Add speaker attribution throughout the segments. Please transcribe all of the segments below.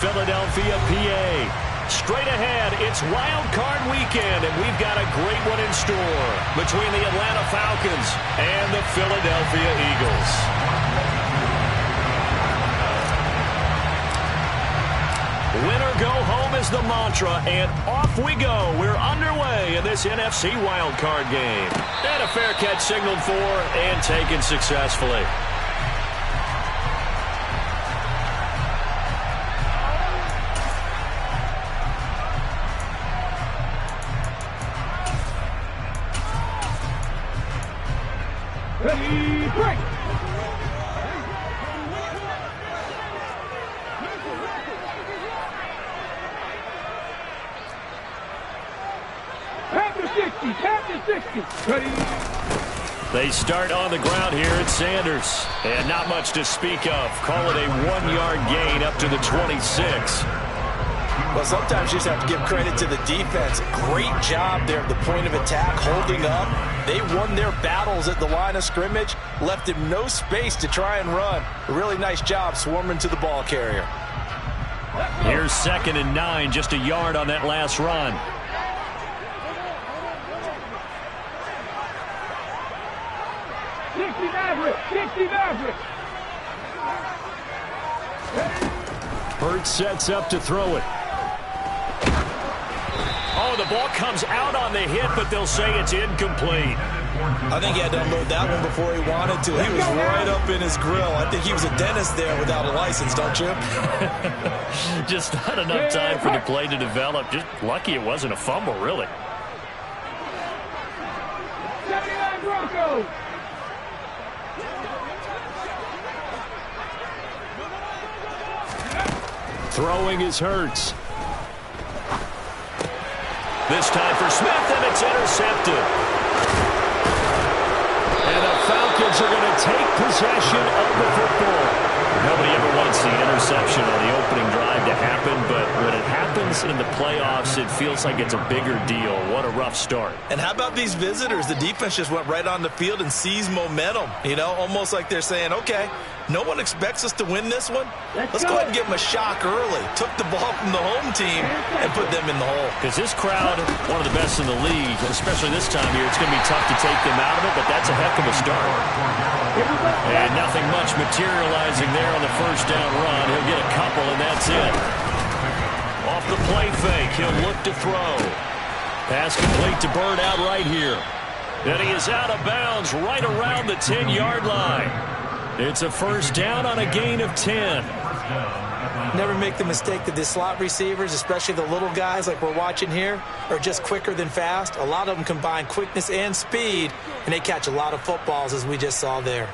Speaker 1: Philadelphia, PA. Straight ahead, it's Wild Card Weekend, and we've got a great one in store between the Atlanta Falcons and the Philadelphia Eagles. Win or go home is the mantra, and off we go. We're underway in this NFC Wild Card game. And a fair catch signaled for and taken successfully.
Speaker 2: Ready, break! Tap to 60. Ready?
Speaker 1: They start on the ground here at Sanders. And not much to speak of. Call it a 1-yard gain up to the 26.
Speaker 3: Well, sometimes you just have to give credit to the defense. Great job there at the point of attack, holding up. They won their battles at the line of scrimmage, left him no space to try and run. A really nice job swarming to the ball carrier.
Speaker 1: Here's 2nd and 9, just a yard on that last run. Hurts sets up to throw it. Oh, the ball comes out on the hit, but they'll say it's incomplete.
Speaker 3: I think he had to unload that one before he wanted to. He was right up in his grill. I think he was a dentist there without a license, don't you?
Speaker 1: Just not enough time for the play to develop. Just lucky it wasn't a fumble, really.
Speaker 2: 79 Broncos.
Speaker 1: Throwing is Hurts. This time for Smith, and it's intercepted. And the Falcons are going to take possession of the football. Nobody ever wants the interception on the opening drive to happen, but when it happens in the playoffs, it feels like it's a bigger deal. What a rough start.
Speaker 3: And how about these visitors? The defense just went right on the field and seized momentum. You know, almost like they're saying, okay, no one expects us to win this one. Let's go ahead and give them a shock early. Took the ball from the home team and put them in the hole.
Speaker 1: Because this crowd, one of the best in the league, especially this time of year, it's going to be tough to take them out of it, but that's a heck of a start. And nothing much materializing there on the first down run. He'll get a couple, and that's it. Off the play fake, he'll look to throw. Pass complete to Bird out right here. And he is out of bounds right around the 10-yard line. It's a first down on a gain of 10.
Speaker 3: Never make the mistake that the slot receivers, especially the little guys like we're watching here, are just quicker than fast. A lot of them combine quickness and speed, and they catch a lot of footballs, as we just saw there.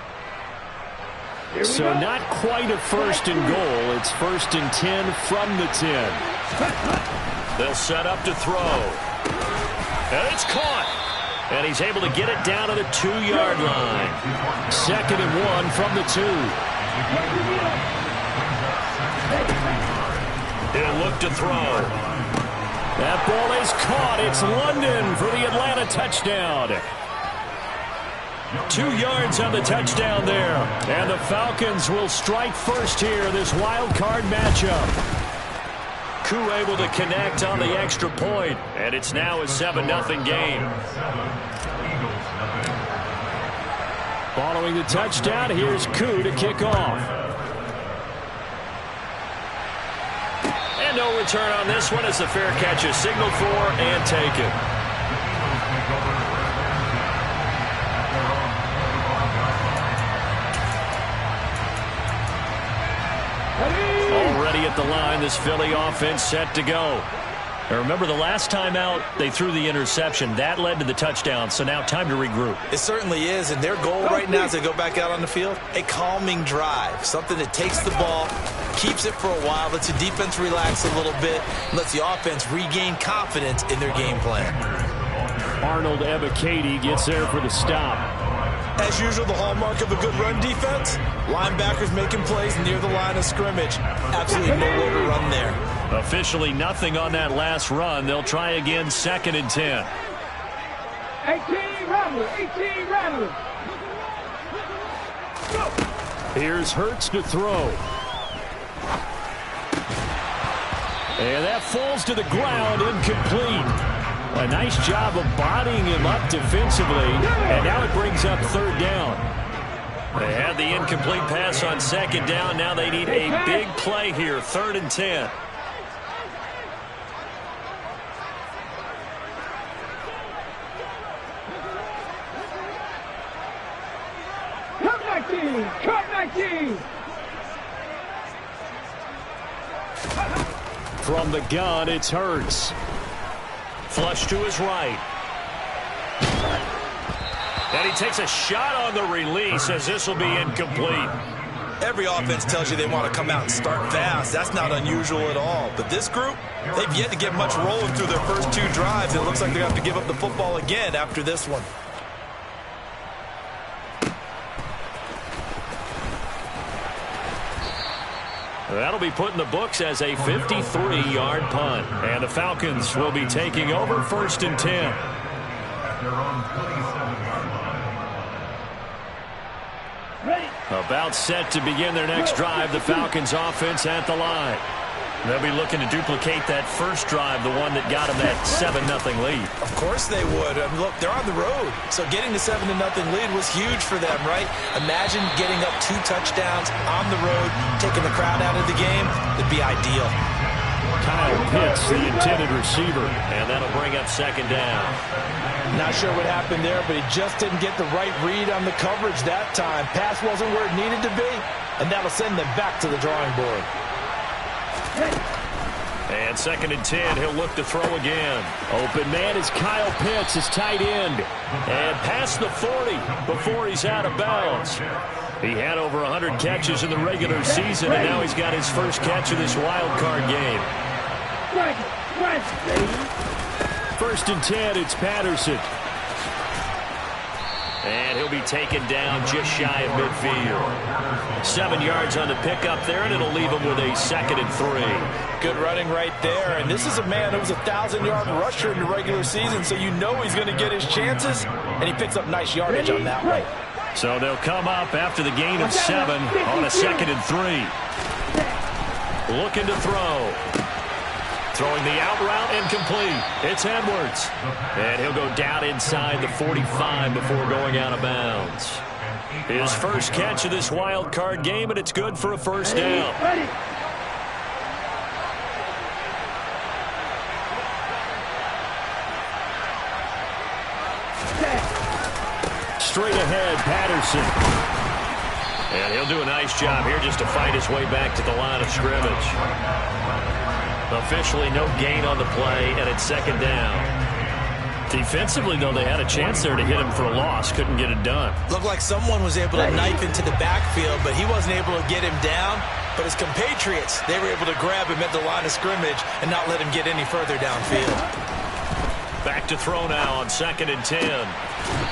Speaker 1: So not quite a first and goal. It's 1st and 10 from the 10. They'll set up to throw. And it's caught. And he's able to get it down to the 2-yard line. 2nd and 1 from the 2. He'll look to throw. That ball is caught. It's London for the Atlanta touchdown. 2 yards on the touchdown there. And the Falcons will strike first here, this wild card matchup. Koo able to connect on the extra point, and it's now a 7-0 game. Following the touchdown, here's Koo to kick off. And no return on this one as the fair catch is signaled for and taken. Already at the line, this Philly offense set to go. Now remember, the last time out, they threw the interception. That led to the touchdown, so now time to regroup.
Speaker 3: It certainly is, and their goal right now as they go back out on the field, a calming drive, something that takes the ball, keeps it for a while, lets the defense relax a little bit, lets the offense regain confidence in their game plan.
Speaker 1: Arnold Ebiketie gets there for the stop.
Speaker 3: As usual, the hallmark of a good run defense, linebackers making plays near the line of scrimmage. Absolutely nowhere to run there.
Speaker 1: Officially nothing on that last run. They'll try again, 2nd and 10.
Speaker 2: 18 Rattler, 18 Rattler.
Speaker 1: Here's Hurts to throw. And that falls to the ground, incomplete. A nice job of bodying him up defensively, and now it brings up third down. They had the incomplete pass on second down. Now they need a big play here, 3rd and 10.
Speaker 2: Cut 19!
Speaker 1: From the gun, it's Hurts. Flush to his right. And he takes a shot on the release as this will be incomplete.
Speaker 3: Every offense tells you they want to come out and start fast. That's not unusual at all. But this group, they've yet to get much rolling through their first 2 drives. It looks like they're going to have to give up the football again after this one.
Speaker 1: That'll be put in the books as a 53-yard punt. And the Falcons will be taking over 1st and 10. About set to begin their next drive. The Falcons offense at the line. They'll be looking to duplicate that first drive, the one that got them that 7-0 lead.
Speaker 3: Of course they would. I mean, look, they're on the road. So getting the 7-0 lead was huge for them, right? Imagine getting up 2 touchdowns on the road, taking the crowd out of the game. It'd be ideal.
Speaker 1: Kyle Pitts, the intended receiver, and that'll bring up 2nd down.
Speaker 3: Not sure what happened there, but he just didn't get the right read on the coverage that time. Pass wasn't where it needed to be, and that'll send them back to the drawing board.
Speaker 1: And 2nd and 10, he'll look to throw again. Open man is Kyle Pitts, his tight end. And past the 40 before he's out of bounds. He had over 100 catches in the regular season, and now he's got his first catch of this wild card game. 1st and 10, it's Patterson. And he'll be taken down just shy of midfield. 7 yards on the pickup there, and it'll leave him with a 2nd and 3.
Speaker 3: Good running right there. And this is a man who was a 1,000-yard rusher in the regular season, so you know he's going to get his chances. And he picks up nice yardage on that one.
Speaker 1: So they'll come up after the gain of 7 on a 2nd and 3. Looking to throw. Throwing the out route, incomplete. It's Edwards. And he'll go down inside the 45 before going out of bounds. His first catch of this wild card game, and it's good for a 1st down. Straight ahead, Patterson. And he'll do a nice job here just to fight his way back to the line of scrimmage. Officially no gain on the play, and it's 2nd down. Defensively, though, they had a chance there to hit him for a loss. Couldn't get it done.
Speaker 3: Looked like someone was able to knife into the backfield, but he wasn't able to get him down. But his compatriots, they were able to grab him at the line of scrimmage and not let him get any further downfield.
Speaker 1: Back to throw now on 2nd and 10.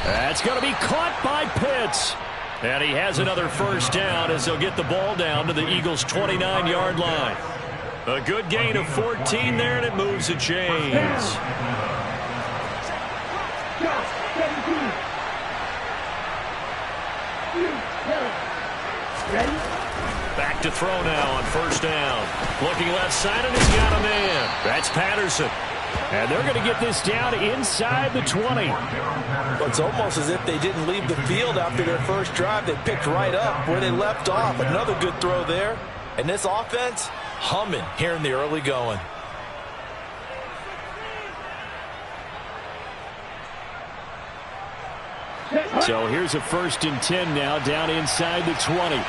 Speaker 1: That's going to be caught by Pitts. And he has another 1st down as they'll get the ball down to the Eagles' 29-yard line. A good gain of 14 there, and it moves the chains. Back to throw now on 1st down. Looking left side, and he's got a man. That's Patterson. And they're going to get this down inside the 20.
Speaker 3: It's almost as if they didn't leave the field after their first drive. They picked right up where they left off. Another good throw there. And this offense, humming here in the early going.
Speaker 1: So here's a 1st and 10 now down inside the 20.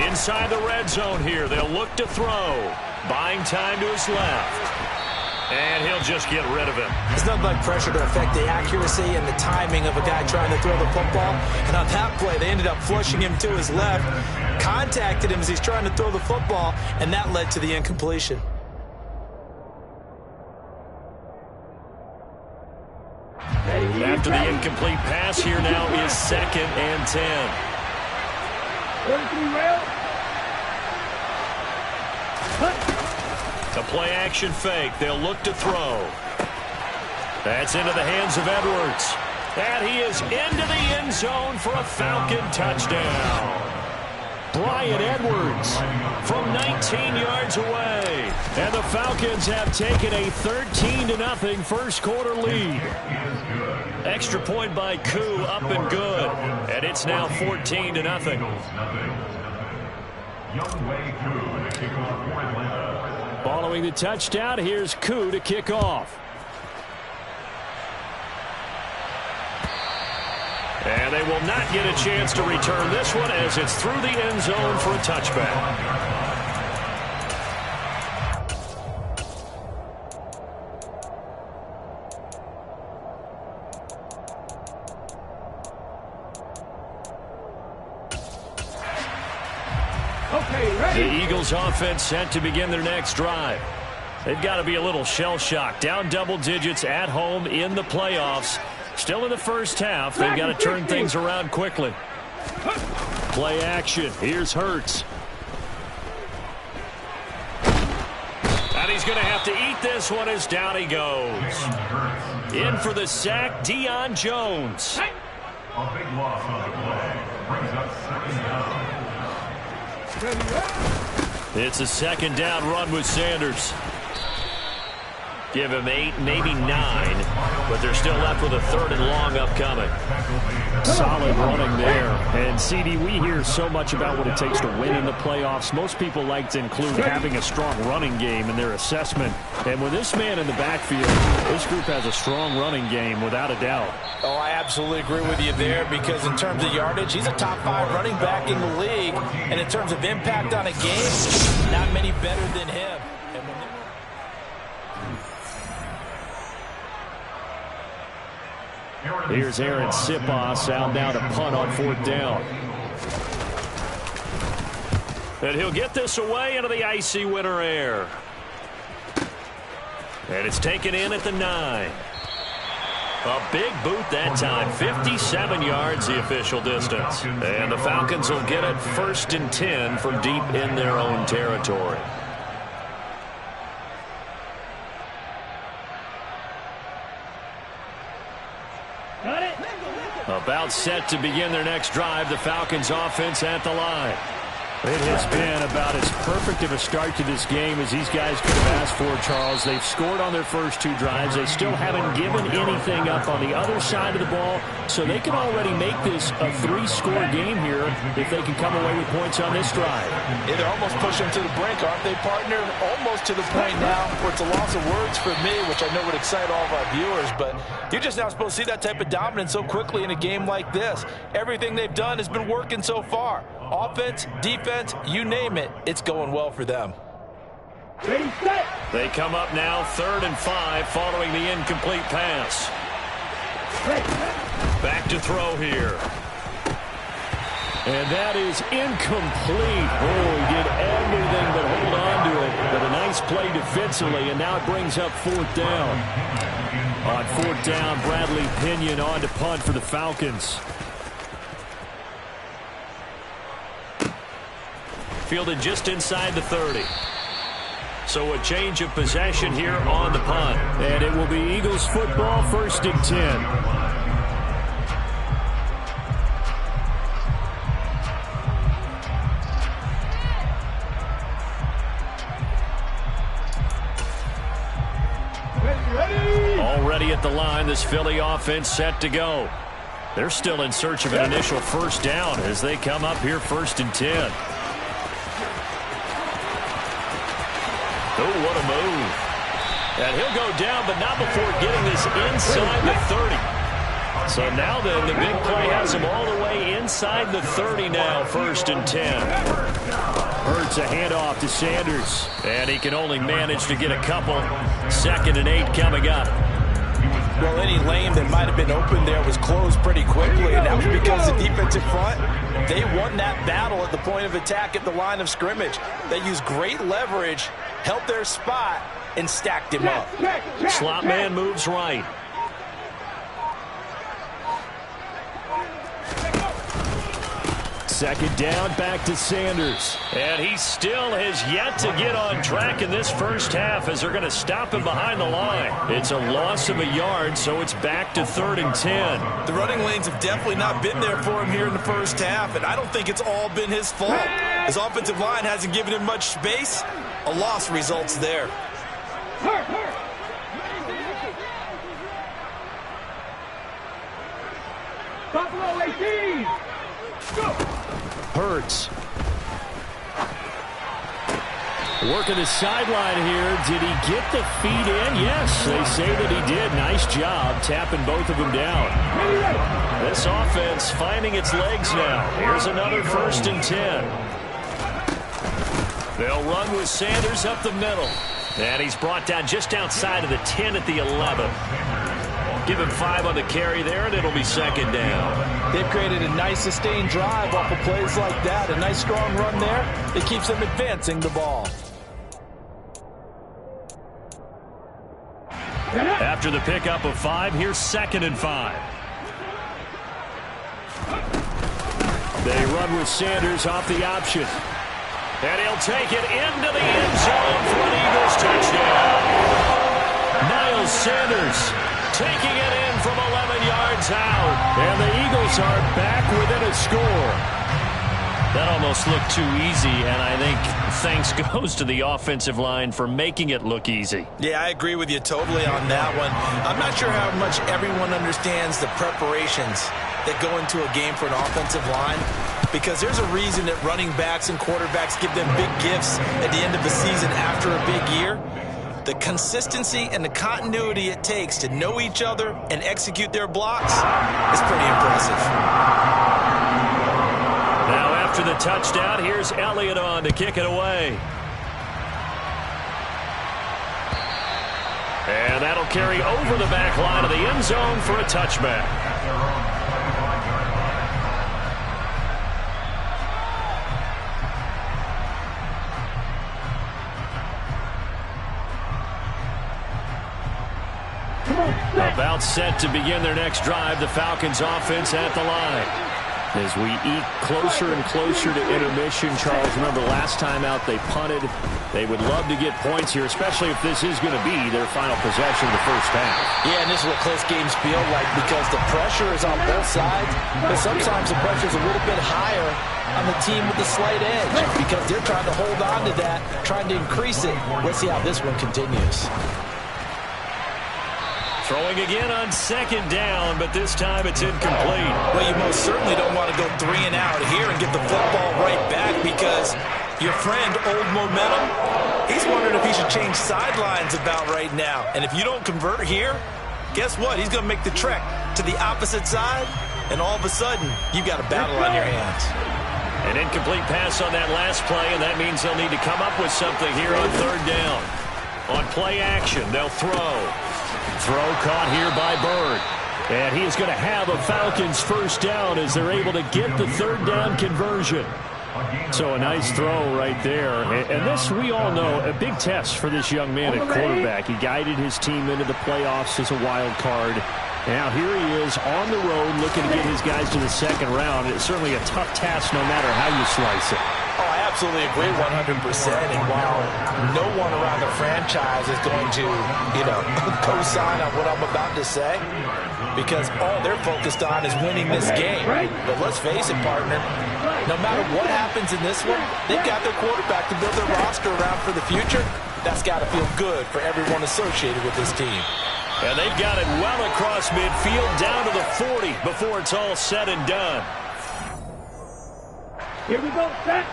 Speaker 1: Inside the red zone here. They'll look to throw. Buying time to his left. And he'll just get rid of it.
Speaker 3: There's nothing like pressure to affect the accuracy and the timing of a guy trying to throw the football. And on that play, they ended up flushing him to his left. Contacted him as he's trying to throw the football, and that led to the incompletion.
Speaker 1: After the incomplete pass, here now is 2nd and 10. A play-action fake. They'll look to throw. That's into the hands of Edwards. And he is into the end zone for a Falcon touchdown. Bryan Edwards from 19 yards away. And the Falcons have taken a 13-0 first quarter lead. Extra point by Koo, up and good. And it's now 14-0. Following the touchdown, here's Koo to kick off. And they will not get a chance to return this one as it's through the end zone for a touchback. The Eagles offense set to begin their next drive. They've got to be a little shell-shocked. Down double digits at home in the playoffs. Still in the first half. They've got to turn things around quickly. Play action. Here's Hurts. And he's going to have to eat this one as down he goes. In for the sack, Deion Jones.
Speaker 4: A big loss on the play. Brings up second down.
Speaker 1: It's a second down run with Sanders. Give him 8, maybe 9, but they're still left with a 3rd and long upcoming. Solid running there. And, CD, we hear so much about what it takes to win in the playoffs. Most people like to include having a strong running game in their assessment. And with this man in the backfield, this group has a strong running game without a doubt.
Speaker 3: Oh, I absolutely agree with you there because in terms of yardage, he's a top 5 running back in the league. And in terms of impact on a game, not many better than him.
Speaker 1: Here's Aaron Sipos out now to punt on 4th down. And he'll get this away into the icy winter air. And it's taken in at the 9. A big boot that time. 57 yards the official distance. And the Falcons will get it 1st and 10 from deep in their own territory. About set to begin their next drive. The Falcons offense at the line. It has been about as perfect of a start to this game as these guys could have asked for, Charles. They've scored on their first 2 drives. They still haven't given anything up on the other side of the ball, so they can already make this a 3-score game here if they can come away with points on this drive.
Speaker 3: Yeah, they're almost pushing to the brink, aren't they, partner? Almost to the point now where it's a loss of words for me, which I know would excite all of our viewers, but you're just not supposed to see that type of dominance so quickly in a game like this. Everything they've done has been working so far. Offense, defense, you name it, it's going well for them.
Speaker 1: They come up now 3rd and 5 following the incomplete pass. Back to throw here. And that is incomplete. Oh, he did everything but hold on to it. But a nice play defensively, and now it brings up 4th down. On 4th down, Bradley Pinion on to punt for the Falcons. Fielded just inside the 30. So a change of possession here on the punt. And it will be Eagles football, 1st and 10. Already at the line, this Philly offense set to go. They're still in search of an initial 1st down as they come up here 1st and 10. Oh, what a move. And he'll go down, but not before getting this inside the 30. So now then, the big play has him all the way inside the 30 now, 1st and 10. Hurts a handoff to Sanders. And he can only manage to get a couple. 2nd and 8 coming up.
Speaker 3: Well, any lane that might have been open there was closed pretty quickly, and that was because the defensive front, they won that battle at the point of attack at the line of scrimmage. They used great leverage, held their spot, and stacked him up.
Speaker 1: Slot man moves right. Second down, back to Sanders. And he still has yet to get on track in this first half as they're going to stop him behind the line. It's a loss of a yard, so it's back to 3rd and 10.
Speaker 3: The running lanes have definitely not been there for him here in the first half, and I don't think it's all been his fault. His offensive line hasn't given him much space. A loss results there.
Speaker 2: Buffalo 18. Go.
Speaker 1: Hurts. Working the sideline here. Did he get the feet in? Yes, they say that he did. Nice job tapping both of them down. This offense finding its legs now. Here's another 1st and 10. They'll run with Sanders up the middle. And he's brought down just outside of the 10 at the 11. Give him 5 on the carry there, and it'll be 2nd down.
Speaker 3: They've created a nice sustained drive off of plays like that. A nice strong run there. It keeps them advancing the ball.
Speaker 1: After the pickup of 5, here's 2nd and 5. They run with Sanders off the option. And he'll take it into the end zone for an Eagles touchdown. Miles Sanders taking it in from 11 yards out. And the Eagles are back within a score. That almost looked too easy, and I think thanks goes to the offensive line for making it look easy.
Speaker 3: Yeah, I agree with you totally on that one. I'm not sure how much everyone understands the preparations that go into a game for an offensive line, because there's a reason that running backs and quarterbacks give them big gifts at the end of the season after a big year. The consistency and the continuity it takes to know each other and execute their blocks is pretty impressive.
Speaker 1: Now after the touchdown, here's Elliott on to kick it away. And that'll carry over the back line of the end zone for a touchback. About set to begin their next drive, the Falcons offense at the line. As we eat closer and closer to intermission, Charles, remember last time out they punted. They would love to get points here, especially if this is going to be their final possession of the first half.
Speaker 3: Yeah, and this is what close games feel like, because the pressure is on both sides, but sometimes the pressure is a little bit higher on the team with the slight edge, because they're trying to hold on to that, trying to increase it. Let's see how this one continues.
Speaker 1: Throwing again on 2nd down, but this time it's incomplete.
Speaker 3: Well, you most certainly don't want to go 3 and out here and get the football right back, because your friend, Old Momentum, he's wondering if he should change sidelines about right now. And if you don't convert here, guess what? He's going to make the trek to the opposite side, and all of a sudden, you've got a battle on your hands.
Speaker 1: An incomplete pass on that last play, and that means they'll need to come up with something here on 3rd down. On play action, they'll throw. Throw caught here by Bird. And he is going to have a Falcons 1st down as they're able to get the 3rd down conversion. So a nice throw right there. And this, we all know, a big test for this young man at quarterback. He guided his team into the playoffs as a wild card. Now here he is on the road looking to get his guys to the 2nd round. It's certainly a tough task no matter how you slice it.
Speaker 3: Oh, I absolutely agree 100%. And while no one around the franchise is going to, co-sign on what I'm about to say, because all they're focused on is winning this game. But let's face it, partner, no matter what happens in this one, they've got their quarterback to build their roster around for the future. That's got to feel good for everyone associated with this team.
Speaker 1: And they've got it well across midfield down to the 40 before it's all said and done.
Speaker 2: Here we go, set.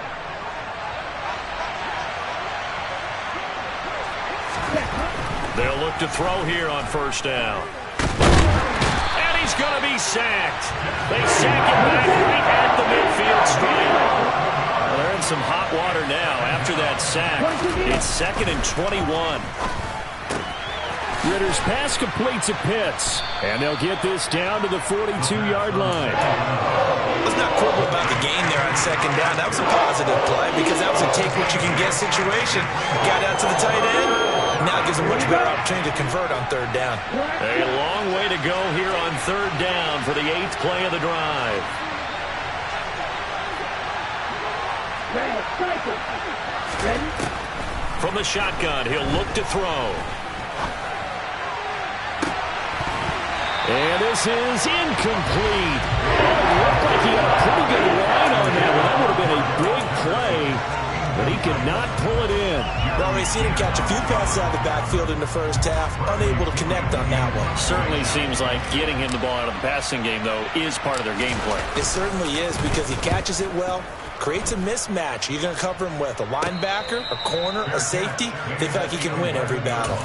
Speaker 1: They'll look to throw here on 1st down. And he's going to be sacked. They sack him back right at the midfield stripe. Well, they're in some hot water now after that sack. It's 2nd and 21. Ritter's pass completes at Pitts. And they'll get this down to the 42-yard line.
Speaker 3: Let's not quibble about the gain there on 2nd down. That was a positive play, because that was a take-what-you-can-get situation. Got out to the tight end. Now it gives them a much better opportunity to convert on 3rd down.
Speaker 1: A long way to go here on 3rd down for the 8th play of the drive.
Speaker 2: Cycle. Ready?
Speaker 1: From the shotgun, he'll look to throw. And this is incomplete. Oh, it looked like he had a pretty good line on that one. That would have been a big play, but he could not pull it in.
Speaker 3: Well, we've seen him catch a few passes out of the backfield in the first half, unable to connect on that one.
Speaker 1: Certainly seems like getting him the ball out of the passing game, though, is part of their game plan.
Speaker 3: It certainly is, because he catches it well, creates a mismatch. You're going to cover him with a linebacker, a corner, a safety. They feel like he can win every battle.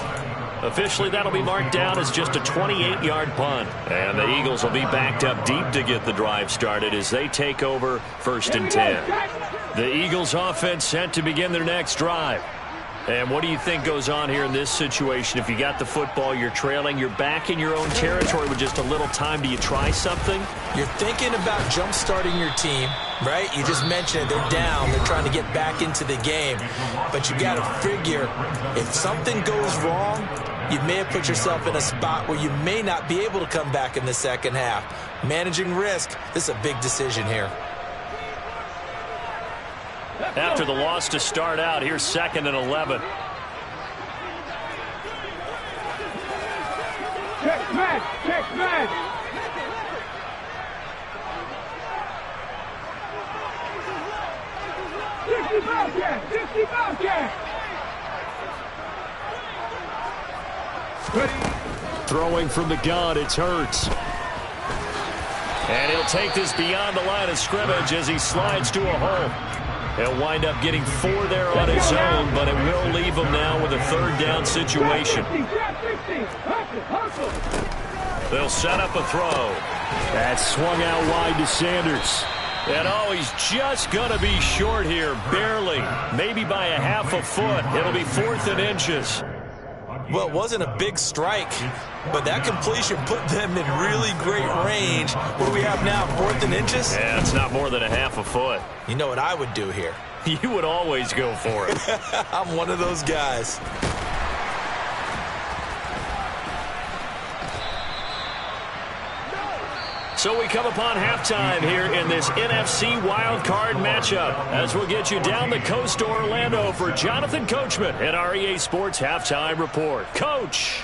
Speaker 1: Officially, that'll be marked down as just a 28-yard punt. And the Eagles will be backed up deep to get the drive started as they take over 1st and 10. The Eagles offense set to begin their next drive. And what do you think goes on here in this situation? If you got the football, you're trailing, you're back in your own territory with just a little time. Do you try something?
Speaker 3: You're thinking about jump-starting your team, right? You just mentioned it. They're down. They're trying to get back into the game. But you got to figure, if something goes wrong, you may have put yourself in a spot where you may not be able to come back in the second half. Managing risk, this is a big decision here.
Speaker 1: After the loss to start out, here's 2nd and 11.
Speaker 2: Check man. Check man.
Speaker 1: Throwing from the gun, it's Hurts. And he'll take this beyond the line of scrimmage as he slides to a hole. He'll wind up getting 4 there on his own, but it will leave him now with a 3rd down situation. They'll set up a throw. That swung out wide to Sanders. And oh, he's just going to be short here, barely. Maybe by a half a foot. It'll be 4th and inches.
Speaker 3: Well, it wasn't a big strike, but that completion put them in really great range. What do we have now, 4th and inches?
Speaker 1: Yeah, it's not more than a half a foot.
Speaker 3: You know what I would do here?
Speaker 1: You would always go for it.
Speaker 3: I'm one of those guys.
Speaker 1: So we come upon halftime here in this NFC wildcard matchup as we'll get you down the coast to Orlando for Jonathan Coachman at our EA Sports Halftime Report. Coach!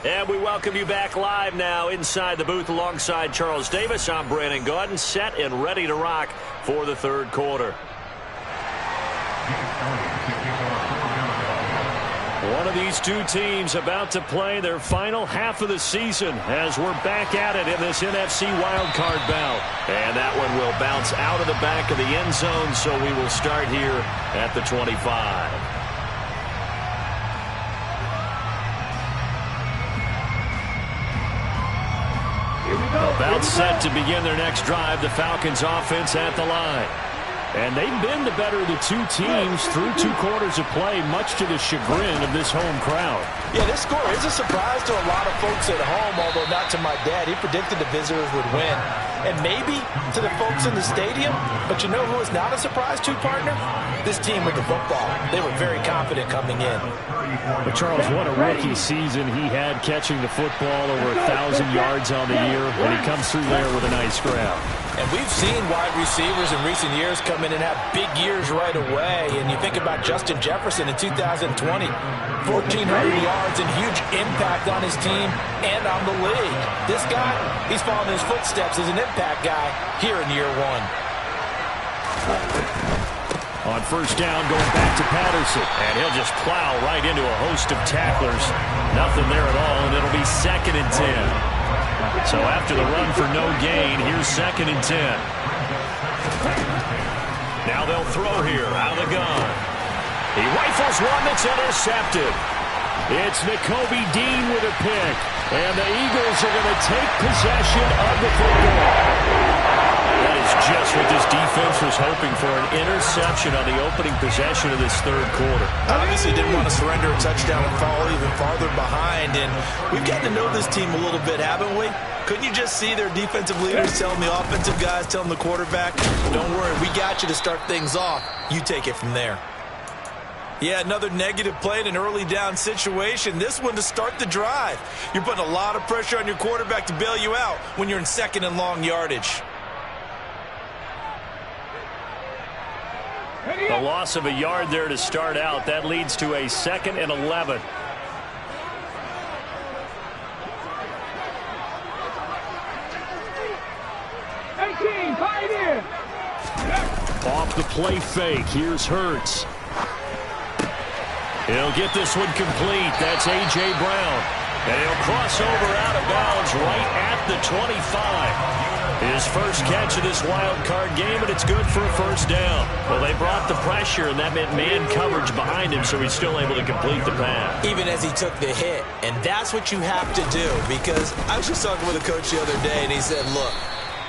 Speaker 1: And we welcome you back live now inside the booth alongside Charles Davis. I'm Brandon Gaudin, set and ready to rock for the 3rd quarter. One of these two teams about to play their final half of the season as we're back at it in this NFC wildcard bout. And that one will bounce out of the back of the end zone, so we will start here at the 25. About set to begin their next drive, the Falcons offense at the line. And they've been the better of the two teams through 2 quarters of play, much to the chagrin of this home crowd.
Speaker 3: Yeah, this score is a surprise to a lot of folks at home, although not to my dad. He predicted the visitors would win. And maybe to the folks in the stadium, but you know who is not a surprise to, partner? This team with the football. They were very confident coming in.
Speaker 1: But Charles, what a rookie season he had catching the football, over 1,000 yards on the year, and he comes through there with a nice grab.
Speaker 3: And we've seen wide receivers in recent years come in and have big years right away. And you think about Justin Jefferson in 2020, 1,400 yards and huge impact on his team and on the league. This guy, he's following his footsteps as an impact guy here in year 1.
Speaker 1: On 1st down, going back to Patterson. And he'll just plow right into a host of tacklers. Nothing there at all, and it'll be 2nd and 10. So after the run for no gain, here's 2nd and 10. Now they'll throw here out of the gun. He rifles one that's intercepted. It's Nakobe Dean with a pick. And the Eagles are going to take possession of the football. That is just what this defense was hoping for, an interception on the opening possession of this 3rd quarter.
Speaker 3: Obviously didn't want to surrender a touchdown and fall even farther behind. And we've gotten to know this team a little bit, haven't we? Couldn't you just see their defensive leaders telling the offensive guys, telling the quarterback, don't worry, we got you to start things off. You take it from there. Yeah, another negative play in an early down situation. This one to start the drive. You're putting a lot of pressure on your quarterback to bail you out when you're in second and long yardage.
Speaker 1: The loss of a yard there to start out. That leads to a 2nd and 11. Off the play fake. Here's Hurts. He'll get this one complete. That's A.J. Brown. And he'll cross over out of bounds right at the 25. His first catch of this wild card game, and it's good for a first down. Well, they brought the pressure, and that meant man coverage behind him, so he's still able to complete the pass.
Speaker 3: Even as he took the hit. And that's what you have to do, because I was just talking with a coach the other day, and he said, look,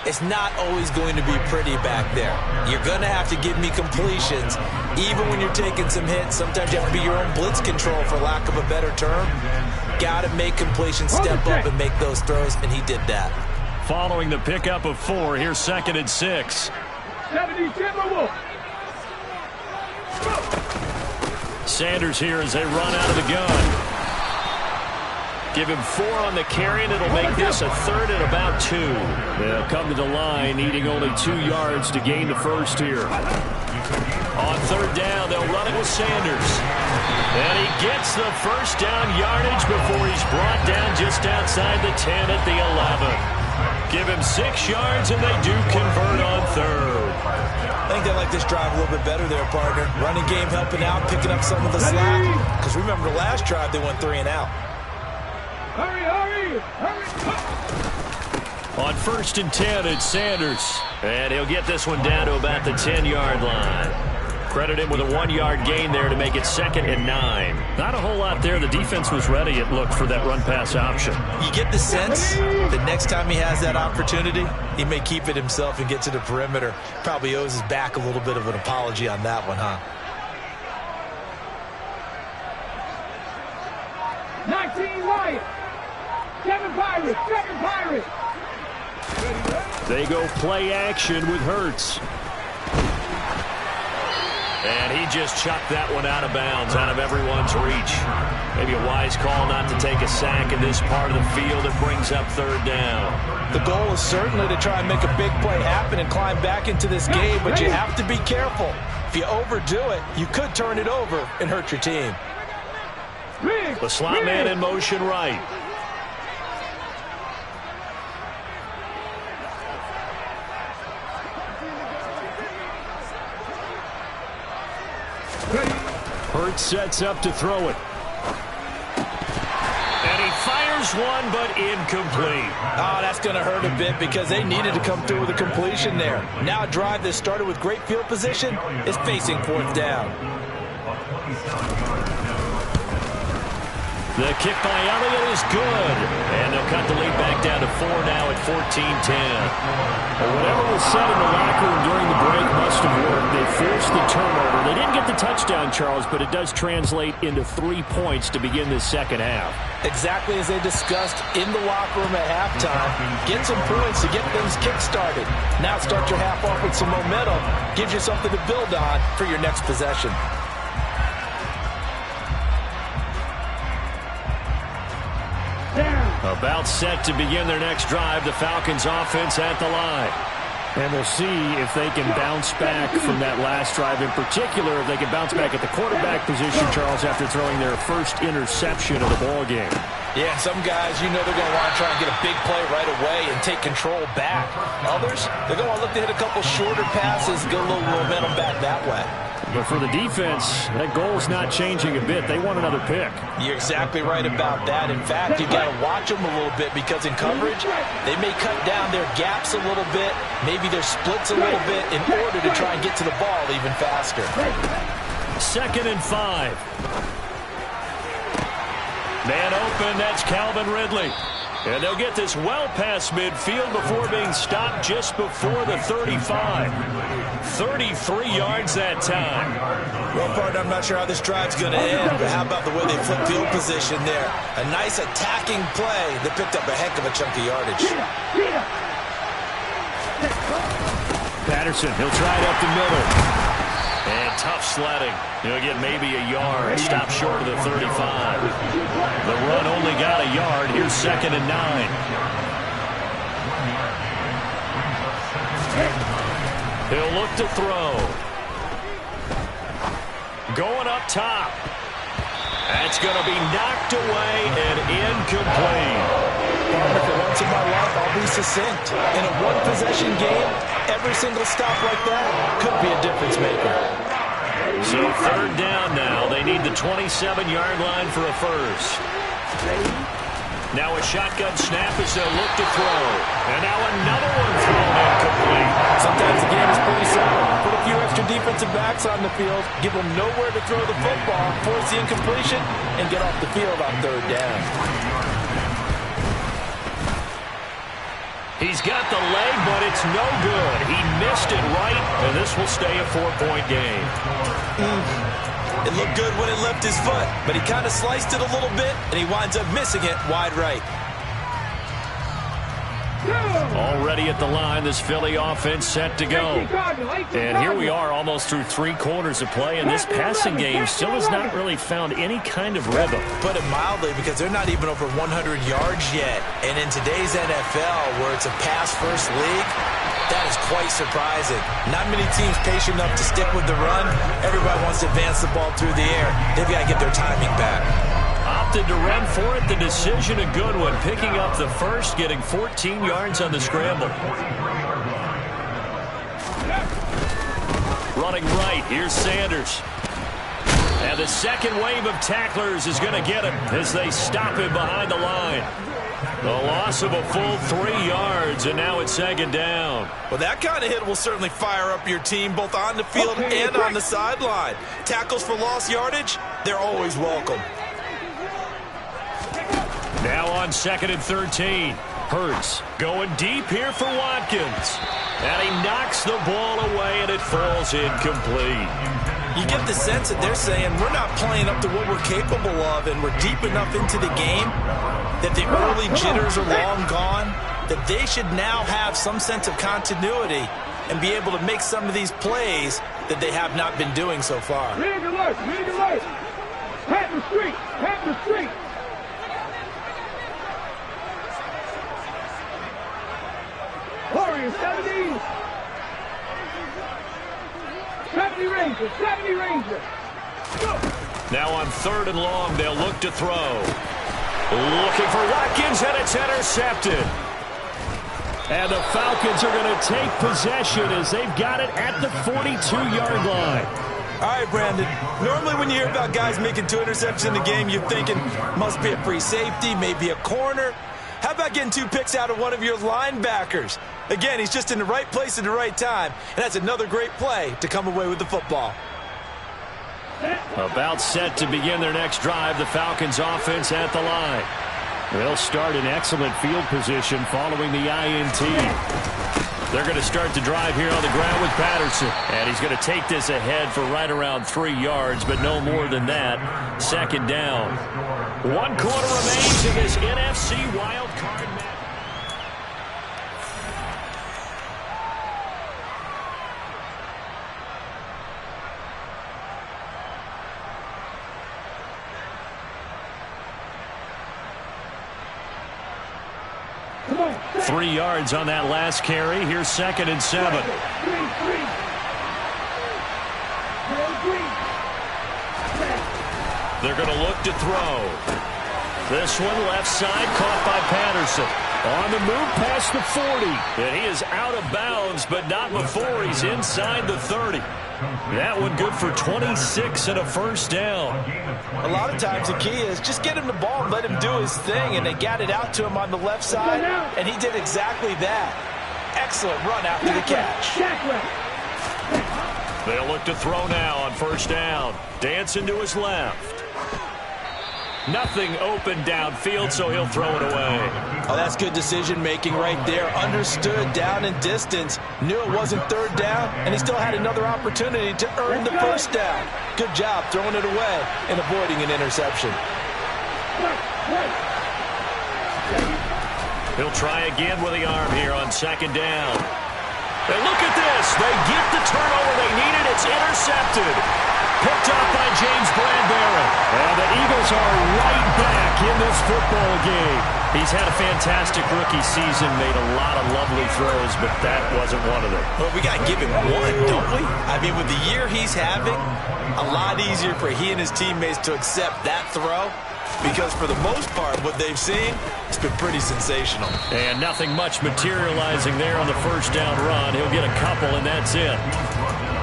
Speaker 3: it's not always going to be pretty back there. You're going to have to give me completions. Even when you're taking some hits, sometimes you have to be your own blitz control, for lack of a better term. Got to make completions, step up and make those throws, and he did that.
Speaker 1: Following the pickup of 4, here's 2nd and 6. Sanders here as they run out of the gun. Give him 4 on the carry, and it'll make this a 3rd and about 2. They'll come to the line, needing only 2 yards to gain the first here. On 3rd down, they'll run it with Sanders. And he gets the first down yardage before he's brought down just outside the 10 at the 11. Give him 6 yards, and they do convert on 3rd.
Speaker 3: I think they like this drive a little bit better there, partner. Running game helping out, picking up some of the slack. Because remember the last drive, they went 3 and out.
Speaker 2: Hurry!
Speaker 1: On 1st and 10, it's Sanders. And he'll get this one down to about the 10-yard line. Credit him with a 1-yard gain there to make it 2nd and 9. Not a whole lot there. The defense was ready, it looked, for that run-pass option.
Speaker 3: You get the sense that next time he has that opportunity, he may keep it himself and get to the perimeter. Probably owes his back a little bit of an apology on that one, huh?
Speaker 2: 19 Lions. 7 Pirates.
Speaker 1: They go play action with Hurts. And he just chucked that one out of bounds, out of everyone's reach. Maybe a wise call not to take a sack in this part of the field. It brings up 3rd down.
Speaker 3: The goal is certainly to try and make a big play happen and climb back into this game, but you have to be careful. If you overdo it, you could turn it over and hurt your team.
Speaker 1: The slot man in motion right. Hurts sets up to throw it. And he fires one, but incomplete.
Speaker 3: Oh, that's going to hurt a bit because they needed to come through with a completion there. Now a drive that started with great field position is facing 4th down.
Speaker 1: The kick by Elliott is good. And they'll cut the lead back down to 4 now at 14-10. Well, whatever was said in the locker room during the break must have worked. They forced the turnover. They didn't get the touchdown, Charles, but it does translate into 3 points to begin this second half.
Speaker 3: Exactly as they discussed in the locker room at halftime. Get some points to get things kick-started. Now start your half off with some momentum. Gives you something to build on for your next possession.
Speaker 1: About set to begin their next drive, the Falcons offense at the line. And we'll see if they can bounce back from that last drive. In particular, if they can bounce back at the quarterback position, Charles, after throwing their first interception of the ball game.
Speaker 3: Yeah, some guys, you know they're going to want to try and get a big play right away and take control back. Others, they're going to want to look to hit a couple shorter passes, get a little momentum back that way.
Speaker 1: But for the defense, that goal's not changing a bit. They want another pick.
Speaker 3: You're exactly right about that. In fact, you've got to watch them a little bit because in coverage, they may cut down their gaps a little bit, maybe their splits a little bit in order to try and get to the ball even faster.
Speaker 1: 2nd and 5. Man open, that's Calvin Ridley. And they'll get this well past midfield before being stopped just before the 35. 33 yards that time.
Speaker 3: Well, partner, I'm not sure how this drive's going to end, but how about the way they flip field position there? A nice attacking play that picked up a heck of a chunk of yardage.
Speaker 1: Patterson, he'll try it up the middle. And tough sledding. He'll get maybe a yard. Stop short of the 35. The run only got a yard. Here's 2nd and 9. He'll look to throw. Going up top. That's going to be knocked away and incomplete.
Speaker 3: For once in my life, I'll be succinct. In a one-possession game, every single stop like that could be a difference maker.
Speaker 1: So 3rd down now. They need the 27-yard line for a first. Now a shotgun snap as they'll look to throw. And now another one thrown incomplete.
Speaker 3: Sometimes the game is pretty simple. Put a few extra defensive backs on the field, give them nowhere to throw the football, force the incompletion, and get off the field on 3rd down.
Speaker 1: He's got the leg, but it's no good. He missed it right, and this will stay a 4-point game.
Speaker 3: It looked good when it left his foot, but he kind of sliced it a little bit, and he winds up missing it wide right.
Speaker 1: Already at the line, this Philly offense set to go. And here we are almost through 3 quarters of play, and this passing game still has not really found any kind of rhythm.
Speaker 3: Put it mildly, because they're not even over 100 yards yet. And in today's NFL, where it's a pass-first league, that is quite surprising. Not many teams patient enough to stick with the run. Everybody wants to advance the ball through the air. They've got to get their timing back.
Speaker 1: Opted to run for it. The decision a good one. Picking up the first, getting 14 yards on the scramble. Running right. Here's Sanders. And the second wave of tacklers is going to get him as they stop him behind the line. The loss of a full 3 yards, and now it's 2nd down.
Speaker 3: Well, that kind of hit will certainly fire up your team both on the field and on the sideline. Tackles for lost yardage, they're always welcome.
Speaker 1: Now on 2nd and 13. Hurts going deep here for Watkins. And he knocks the ball away, and it falls incomplete.
Speaker 3: You get the sense that they're saying we're not playing up to what we're capable of, and we're deep enough into the game that the early jitters are long gone, that they should now have some sense of continuity and be able to make some of these plays that they have not been doing so far.
Speaker 2: Rig alert, rig alert. Pat the street, pat the street. Warriors, 70. 70 Rangers, 70 Rangers. Go.
Speaker 1: Now on 3rd and long, they'll look to throw. Looking for Watkins, and it's intercepted. And the Falcons are going to take possession as they've got it at the 42-yard line.
Speaker 3: All right, Brandon. Normally when you hear about guys making 2 interceptions in the game, you're thinking must be a free safety, maybe a corner. How about getting 2 picks out of one of your linebackers? Again, he's just in the right place at the right time, and that's another great play to come away with the football.
Speaker 1: About set to begin their next drive, the Falcons offense at the line. They'll start in excellent field position following the INT. They're going to start the drive here on the ground with Patterson. And he's going to take this ahead for right around 3 yards, but no more than that. 2nd down. 1 quarter remains in this NFC wild card match.
Speaker 2: Come on.
Speaker 1: 3 yards on that last carry. Here's 2nd and 7. They're going to look to throw. This one left side caught by Patterson. On the move past the 40. And he is out of bounds, but not before he's inside the 30. That one good for 26 and a first down.
Speaker 3: A lot of times the key is just get him the ball and let him do his thing, and they got it out to him on the left side, and he did exactly that. Excellent run after the catch.
Speaker 1: They'll look to throw now on 1st down. Dancing to his left. Nothing open downfield, so he'll throw it away.
Speaker 3: Oh, that's good decision-making right there. Understood down and distance. Knew it wasn't 3rd down, and he still had another opportunity to earn the 1st down. Good job throwing it away and avoiding an interception.
Speaker 1: He'll try again with the arm here on 2nd down. And look at this. They get the turnover they needed. It's intercepted. Picked up by James Bradbury. And the Eagles are right back in this football game. He's had a fantastic rookie season, made a lot of lovely throws, but that wasn't one of them.
Speaker 3: Well, we got to give him one, don't we? I mean, with the year he's having, a lot easier for he and his teammates to accept that throw, because for the most part, what they've seen, it's been pretty sensational.
Speaker 1: And nothing much materializing there on the first down run. He'll get a couple, and that's it.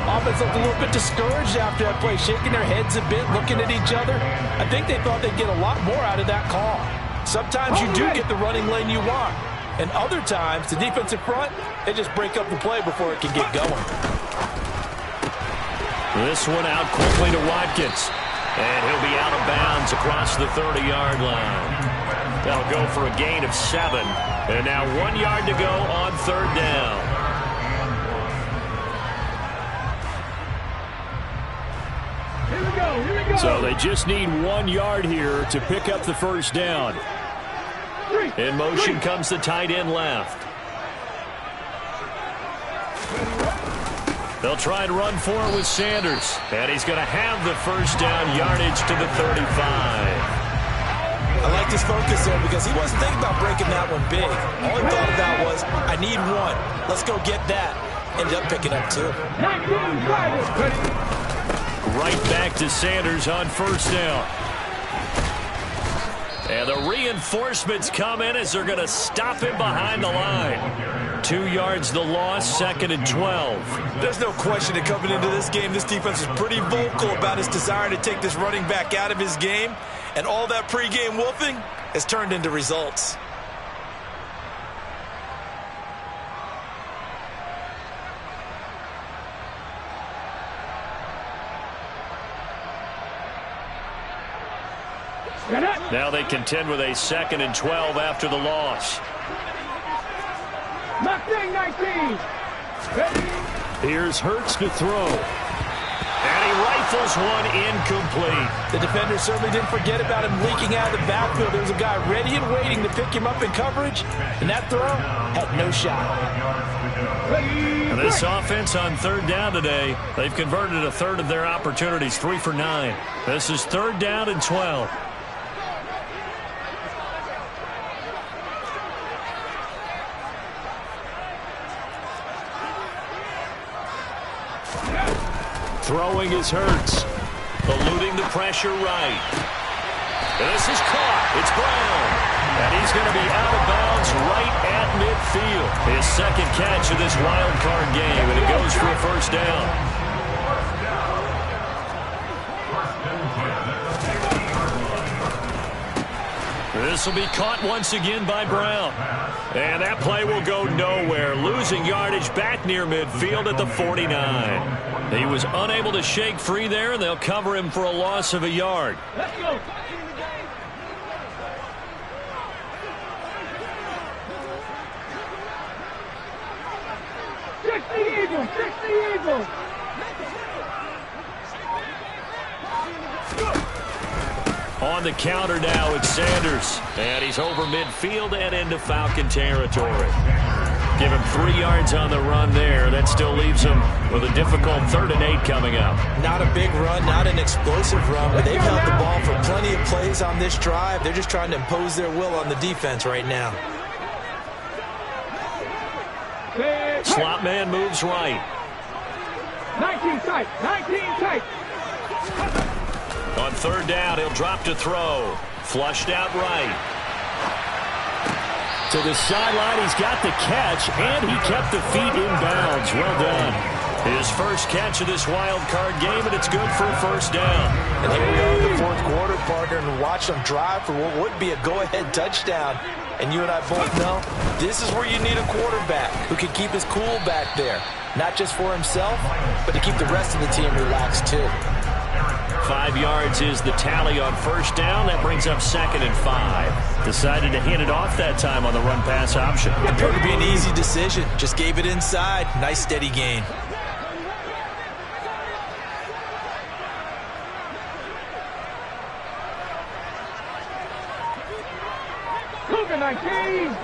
Speaker 3: Offense looked a little bit discouraged after that play, shaking their heads a bit, looking at each other. I think they thought they'd get a lot more out of that call. Sometimes you do get the running lane you want, and other times, the defensive front, they just break up the play before it can get going.
Speaker 1: This one out quickly to Watkins. And he'll be out of bounds across the 30-yard line. They'll go for a gain of 7. And now 1 yard to go on third down.
Speaker 2: Here we go. Here we go.
Speaker 1: So they just need 1 yard here to pick up the first down. In motion comes the tight end left. They'll try and run for it with Sanders. And he's going to have the first down, yardage to the 35.
Speaker 3: I like this focus there because he wasn't thinking about breaking that one big. All he thought about was, I need 1. Let's go get that. Ended up picking up 2.
Speaker 1: Right back to Sanders on first down. And the reinforcements come in as they're going to stop him behind the line. 2 yards the loss, 2nd and 12.
Speaker 3: There's no question that coming into this game, this defense is pretty vocal about his desire to take this running back out of his game. And all that pregame wolfing has turned into results.
Speaker 1: Now they contend with a 2nd and 12 after the loss.
Speaker 2: Mustang 19.
Speaker 1: Here's Hurts to throw. And he rifles one incomplete.
Speaker 3: The defender certainly didn't forget about him leaking out of the backfield. There was a guy ready and waiting to pick him up in coverage, and that throw had no shot.
Speaker 1: And this offense on third down today, they've converted a third of their opportunities, 3 for 9. This is 3rd down and 12. Throwing is Hurts. Eluding the pressure right. And this is caught. It's Brown. And he's going to be out of bounds right at midfield. His 2nd catch of this wild card game, and it goes for a first down. This will be caught once again by Brown. And that play will go nowhere. Losing yardage back near midfield at the 49. He was unable to shake free there, and they'll cover him for a loss of a yard.
Speaker 2: Let's go. Fix the Eagles.
Speaker 1: On the counter now, it's Sanders. And he's over midfield and into Falcon territory. Give him 3 yards on the run there. That still leaves him with a difficult 3rd and 8 coming up.
Speaker 3: Not a big run, not an explosive run, but they've held the ball for plenty of plays on this drive. They're just trying to impose their will on the defense right now.
Speaker 1: Slot man moves right.
Speaker 2: 19 tight. 19 tight.
Speaker 1: On 3rd down, he'll drop to throw. Flushed out right. To the sideline, he's got the catch, and he kept the feet in bounds. Well done. His first catch of this wild card game, and it's good for a first down.
Speaker 3: And here we are in the 4th quarter, partner, and watch them drive for what would be a go-ahead touchdown. And you and I both know this is where you need a quarterback who can keep his cool back there. Not just for himself, but to keep the rest of the team relaxed, too.
Speaker 1: 5 yards is the tally on first down. That brings up 2nd and 5. Decided to hand it off that time on the run-pass option.
Speaker 3: It appeared to be an easy decision. Just gave it inside. Nice, steady gain.
Speaker 2: Cougar 19.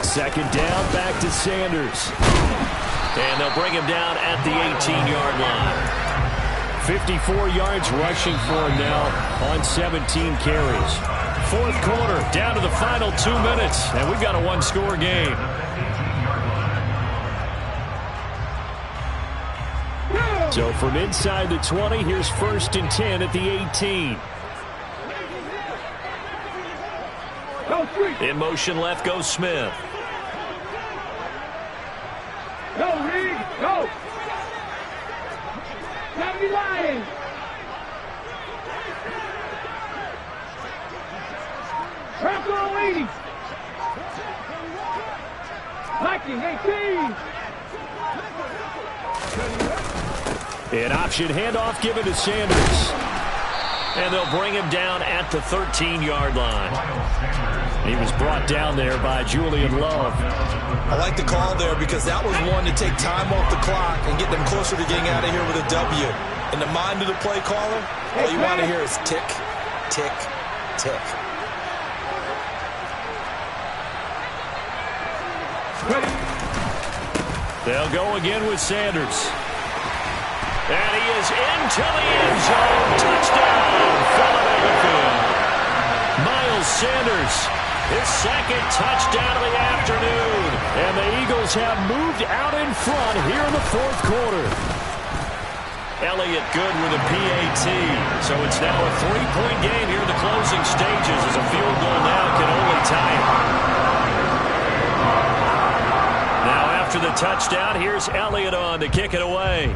Speaker 1: Second down, back to Sanders. And they'll bring him down at the 18-yard line. 54 yards rushing for him now on 17 carries. Fourth quarter, down to the final 2 minutes, and we've got a one-score game. So from inside the 20, here's 1st and 10 at the 18. In motion left goes Smith.
Speaker 2: Go, Reed, go! Gotta be lying! Trap on ladies! Viking 18!
Speaker 1: An option handoff given to Sanders. And they'll bring him down at the 13-yard line. He was brought down there by Julian Love.
Speaker 3: I like the call there because that was one to take time off the clock and get them closer to getting out of here with a W. In the mind of the play caller, all you want to hear is tick, tick, tick.
Speaker 1: They'll go again with Sanders. And he is into the end zone. Touchdown, Philadelphia. Miles Sanders, his second touchdown of the afternoon. And the Eagles have moved out in front here in the fourth quarter. Elliott good with a PAT. So it's now a 3-point game here in the closing stages as a field goal now can only tie it. Now after the touchdown, here's Elliott on to kick it away.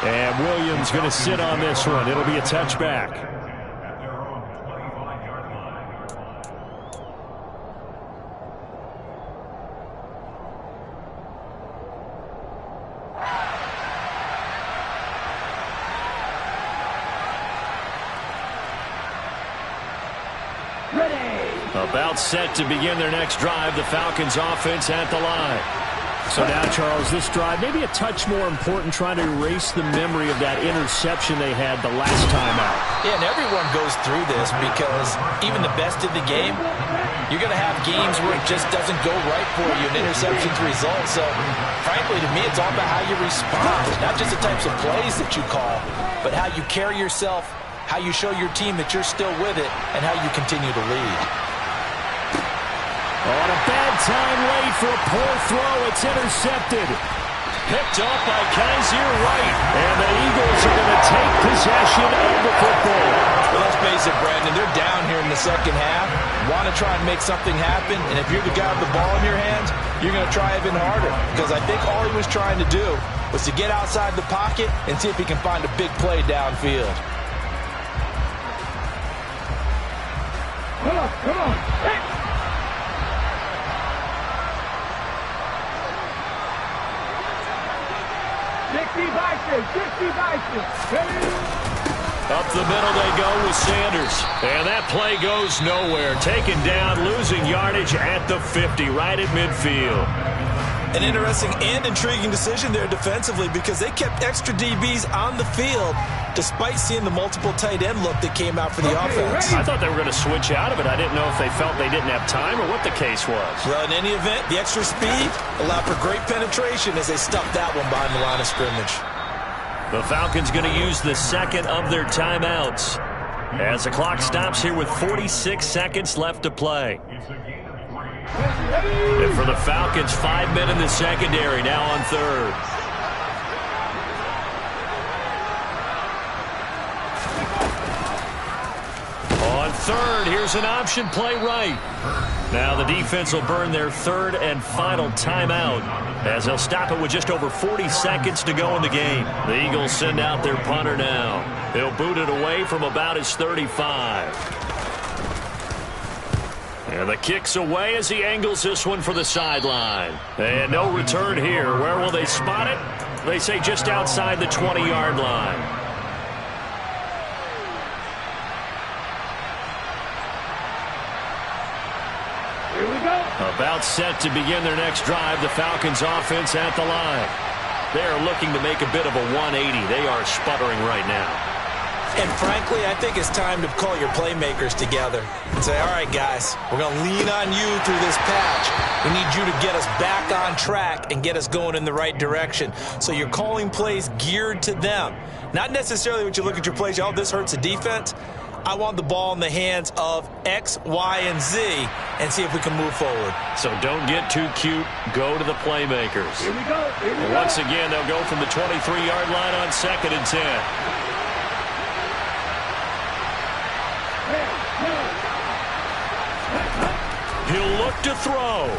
Speaker 1: And Williams going to sit on this one. It'll be a touchback. About set to begin their next drive. The Falcons offense at the line. So now, Charles, this drive maybe a touch more important, trying to erase the memory of that interception they had the last time out.
Speaker 3: Yeah, and everyone goes through this because even the best in the game, you're going to have games where it just doesn't go right for you, and interceptions result. So, frankly, to me, it's all about how you respond, not just the types of plays that you call, but how you carry yourself, how you show your team that you're still with it, and how you continue to lead.
Speaker 1: On a bad time late for a poor throw. It's intercepted. Picked up by Kaiser Wright. And the Eagles are going to take possession of the football.
Speaker 3: Well, let's face it, Brandon. They're down here in the second half. Want to try and make something happen. And if you're the guy with the ball in your hands, you're going to try even harder. Because I think all he was trying to do was to get outside the pocket and see if he can find a big play downfield.
Speaker 2: Come on, come on. Hey.
Speaker 1: Up the middle they go with Sanders. And that play goes nowhere. Taken down, losing yardage at the 50, right at midfield.
Speaker 3: An interesting and intriguing decision there defensively because they kept extra DBs on the field despite seeing the multiple tight end look that came out for the offense.
Speaker 1: I thought they were going to switch out of it. I didn't know if they felt they didn't have time or what the case was.
Speaker 3: Well, in any event, the extra speed allowed for great penetration as they stuffed that one behind the line of scrimmage.
Speaker 1: The Falcons going to use the second of their timeouts as the clock stops here with 46 seconds left to play. And for the Falcons, 5 men in the secondary, now on third. On third, here's an option play right. Now the defense will burn their third and final timeout as they'll stop it with just over 40 seconds to go in the game. The Eagles send out their punter now. They'll boot it away from about his 35. And the kick's away as he angles this one for the sideline. And no return here. Where will they spot it? They say just outside the 20-yard line.
Speaker 2: Here we go.
Speaker 1: About set to begin their next drive. The Falcons offense at the line. They are looking to make a bit of a 180. They are sputtering right now.
Speaker 3: And frankly, I think it's time to call your playmakers together and say, all right, guys, we're going to lean on you through this patch. We need you to get us back on track and get us going in the right direction. So you're calling plays geared to them. Not necessarily when you look at your plays, oh, this hurts the defense. I want the ball in the hands of X, Y, and Z and see if we can move forward.
Speaker 1: So don't get too cute. Go to the playmakers.
Speaker 2: Here we go. Here we
Speaker 1: And
Speaker 2: go.
Speaker 1: once again, they'll go from the 23-yard line on 2nd and 10. He'll look to throw.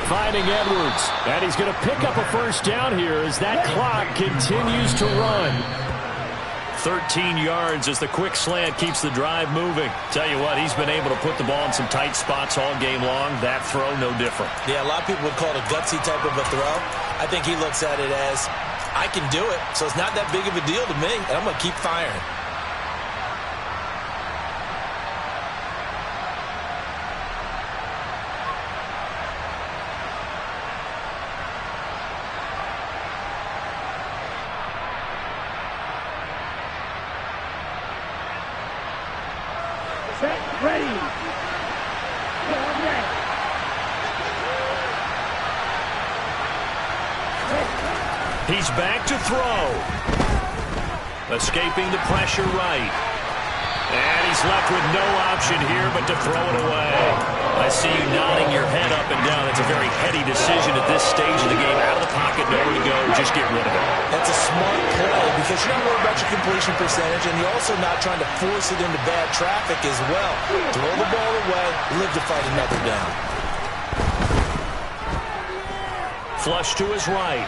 Speaker 1: Finding Edwards. And he's going to pick up a first down here as that clock continues to run. 13 yards as the quick slant keeps the drive moving. Tell you what, he's been able to put the ball in some tight spots all game long. That throw, no different.
Speaker 3: Yeah, a lot of people would call it a gutsy type of a throw. I think he looks at it as, I can do it, so it's not that big of a deal to me, and I'm going to keep firing.
Speaker 2: Set, ready.
Speaker 1: He's back to throw. Escaping the pressure right. And he's left with no option here but to throw it away. I see you nodding your head up and down. It's a very heady decision at this stage of the game. Out of the pocket, nowhere to go. Just get rid of it.
Speaker 3: That's a smart play because you're not worried about your completion percentage, and you're also not trying to force it into bad traffic as well. Throw the ball away, live to fight another down.
Speaker 1: Flush to his right.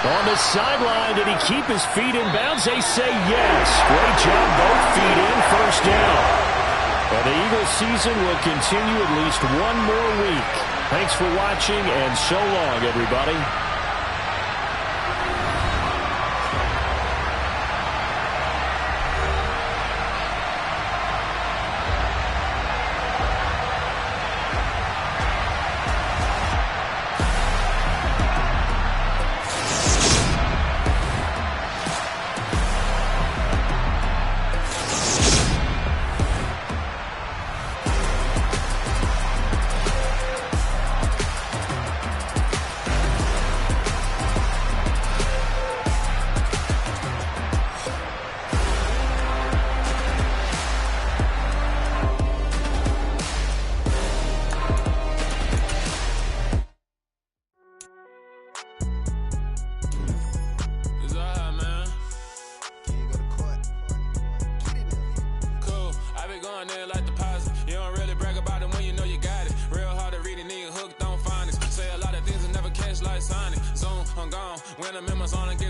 Speaker 1: On the sideline, did he keep his feet in bounds? They say yes. Great job, both feet in, first down. And the Eagles season will continue at least one more week. Thanks for watching, and so long, everybody.
Speaker 5: When I'm in my zone and get